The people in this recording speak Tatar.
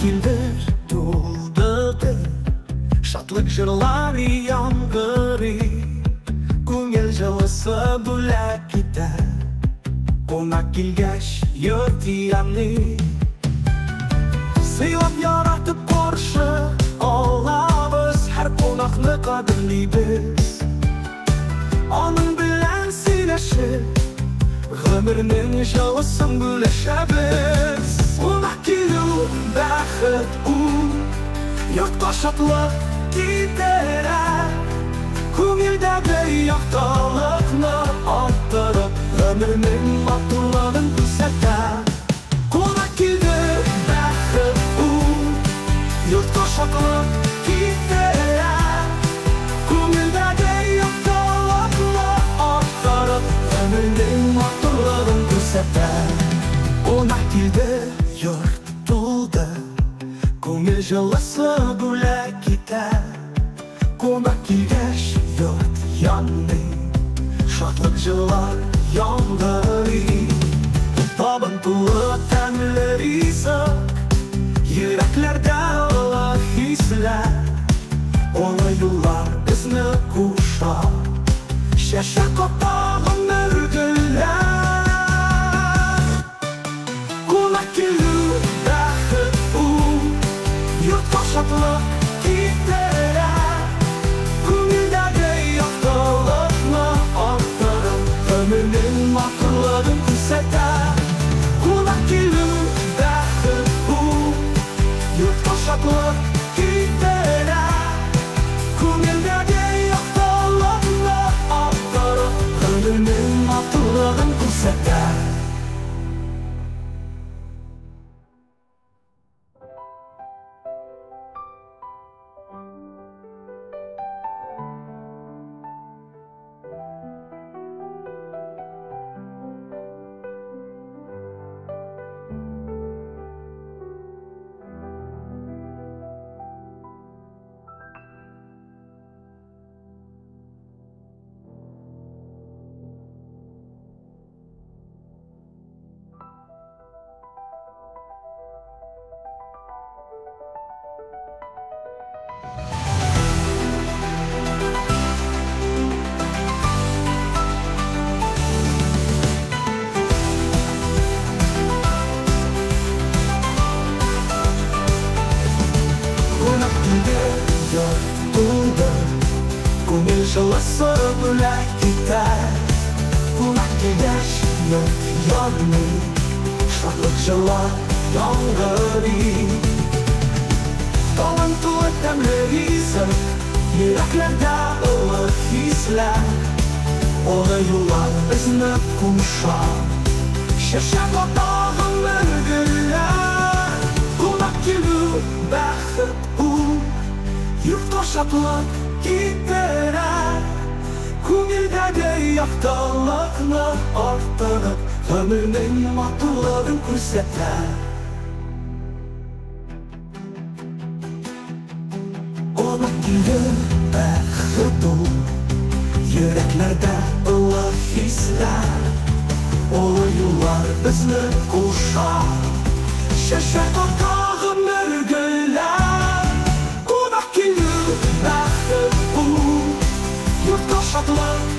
kildir duldadı, şatlık jırlar yağmurı, Күңел жылысы бүләк китә, Кунак килгәч йорт яны. Сыйлап яратып каршы алабыз, һәр кунакны кадерлибез. Аның белән сөйләшеп, гомернең җылысын бүлешәбез. Кунак килү бәхет ул, йортка шатлык китерә. Күңелдәге яктылыкны арттырып, гомернең матурлыгын күрсәтә. Кунак килде бәхет ул, йортка шатлык китерә. Күңелдәге яктылыкны арттырып, гомернең матурлыгын күрсәтә. Кунак килде, йорт тулды, күңел җылысы бүләк китә. Кунак килгәч йорт яны, шатлык җырлар яңгырый. Табын тулы тәмле ризык, йөрәкләрдә олы хисләр. Олы юллар безне куша, чәчәк ата гомер гөлләр. Кунак килү бәхет ул, йортка шатлык китерә. Гомернең матурлыгын күрсәтә. Кунак килү бәхет ул, йортка шатлык китерә. Күңелдәге яктылыкны арттырып, гомернең матурлыгын күрсәтә. Күңел җылысы бүләк китә. Кунак килгәч йорт яны, шатлык җырлар яңгырый. Табын тулы тәмле ризык, йөрәкләрдә олы хисләр. Олы юллар безне куша, чәчәк ата гомер гөлләр. Кунак килү бәхет ул, йортка шатлык китерә. Күңелдәге яктылыкны арттырып, гомернең матурлыгын күрсәтә. Кунак килде бәхет ул, йөрәкләрдә олы хисләр. Олы юллар безне куша, чәчәк ата гомер гөлләр. Кунак килде бәхет ул, йортка шатлык